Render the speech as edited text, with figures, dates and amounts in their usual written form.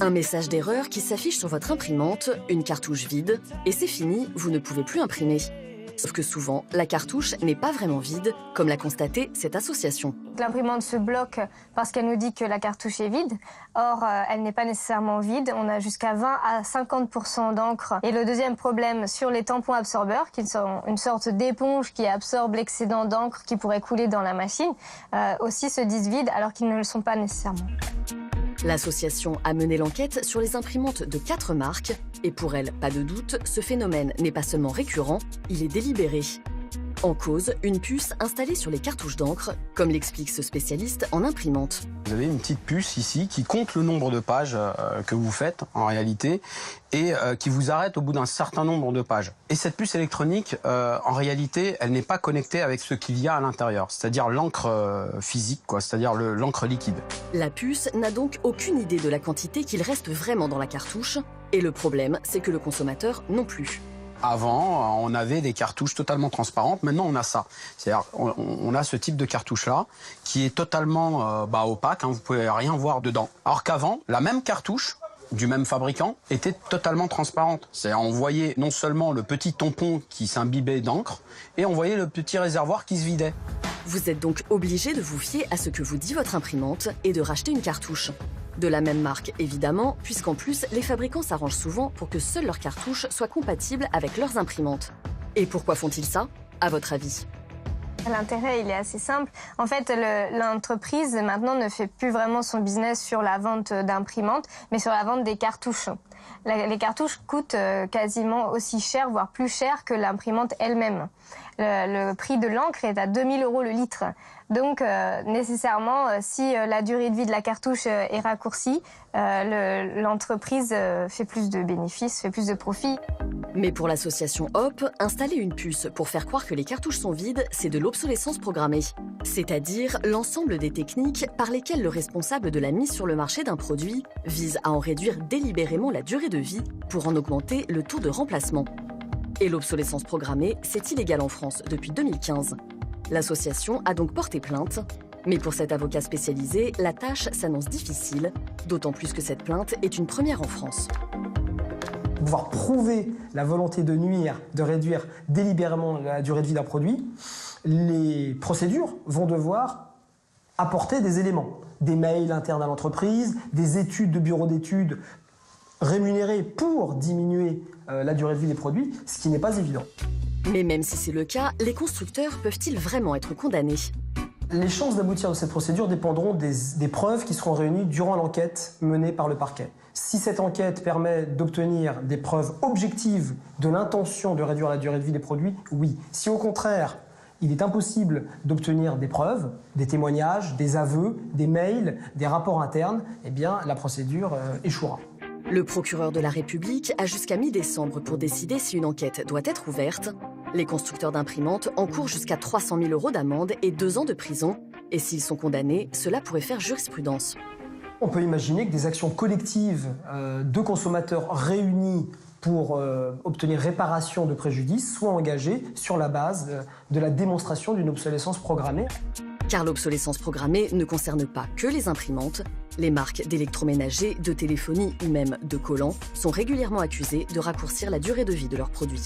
Un message d'erreur qui s'affiche sur votre imprimante, une cartouche vide, et c'est fini, vous ne pouvez plus imprimer. Sauf que souvent, la cartouche n'est pas vraiment vide, comme l'a constaté cette association. L'imprimante se bloque parce qu'elle nous dit que la cartouche est vide. Or, elle n'est pas nécessairement vide. On a jusqu'à 20 à 50% d'encre. Et le deuxième problème sur les tampons absorbeurs, qui sont une sorte d'éponge qui absorbe l'excédent d'encre qui pourrait couler dans la machine, aussi se disent vides alors qu'ils ne le sont pas nécessairement. L'association a mené l'enquête sur les imprimantes de 4 marques. Et pour elle, pas de doute, ce phénomène n'est pas seulement récurrent, il est délibéré. En cause, une puce installée sur les cartouches d'encre, comme l'explique ce spécialiste en imprimante. Vous avez une petite puce ici qui compte le nombre de pages que vous faites en réalité et qui vous arrête au bout d'un certain nombre de pages. Et cette puce électronique, en réalité, elle n'est pas connectée avec ce qu'il y a à l'intérieur, c'est-à-dire l'encre physique, c'est-à-dire l'encre liquide. La puce n'a donc aucune idée de la quantité qu'il reste vraiment dans la cartouche. Et le problème, c'est que le consommateur non plus. Avant, on avait des cartouches totalement transparentes. Maintenant, on a ça. C'est-à-dire, on a ce type de cartouche-là qui est totalement opaque. Vous pouvez rien voir dedans. Alors qu'avant, la même cartouche du même fabricant était totalement transparente. C'est-à-dire, on voyait non seulement le petit tampon qui s'imbibait d'encre, et on voyait le petit réservoir qui se vidait. Vous êtes donc obligé de vous fier à ce que vous dit votre imprimante et de racheter une cartouche. De la même marque, évidemment, puisqu'en plus, les fabricants s'arrangent souvent pour que seules leurs cartouches soient compatibles avec leurs imprimantes. Et pourquoi font-ils ça, à votre avis ? L'intérêt, il est assez simple. En fait, l'entreprise, maintenant, ne fait plus vraiment son business sur la vente d'imprimantes, mais sur la vente des cartouches. Les cartouches coûtent quasiment aussi cher, voire plus cher que l'imprimante elle-même. Le prix de l'encre est à 2000 € le litre. Donc, nécessairement, si la durée de vie de la cartouche est raccourcie, l'entreprise fait plus de bénéfices, fait plus de profits. Mais pour l'association Hop, installer une puce pour faire croire que les cartouches sont vides, c'est de l'obsolescence programmée. C'est-à-dire l'ensemble des techniques par lesquelles le responsable de la mise sur le marché d'un produit vise à en réduire délibérément la durée de vie pour en augmenter le taux de remplacement. Et l'obsolescence programmée, c'est illégal en France depuis 2015. L'association a donc porté plainte. Mais pour cet avocat spécialisé, la tâche s'annonce difficile, d'autant plus que cette plainte est une première en France. Pouvoir prouver la volonté de nuire, de réduire délibérément la durée de vie d'un produit, les procédures vont devoir apporter des éléments, des mails internes à l'entreprise, des études de bureaux d'études rémunérés pour diminuer la durée de vie des produits, ce qui n'est pas évident. Mais même si c'est le cas, les constructeurs peuvent-ils vraiment être condamnés ? Les chances d'aboutir de cette procédure dépendront des preuves qui seront réunies durant l'enquête menée par le parquet. Si cette enquête permet d'obtenir des preuves objectives de l'intention de réduire la durée de vie des produits, oui. Si au contraire, il est impossible d'obtenir des preuves, des témoignages, des aveux, des mails, des rapports internes, eh bien la procédure échouera. Le procureur de la République a jusqu'à mi-décembre pour décider si une enquête doit être ouverte. Les constructeurs d'imprimantes encourent jusqu'à 300 000 € d'amende et 2 ans de prison. Et s'ils sont condamnés, cela pourrait faire jurisprudence. On peut imaginer que des actions collectives de consommateurs réunis pour obtenir réparation de préjudice soient engagées sur la base de la démonstration d'une obsolescence programmée. Car l'obsolescence programmée ne concerne pas que les imprimantes. Les marques d'électroménager, de téléphonie ou même de collants sont régulièrement accusées de raccourcir la durée de vie de leurs produits.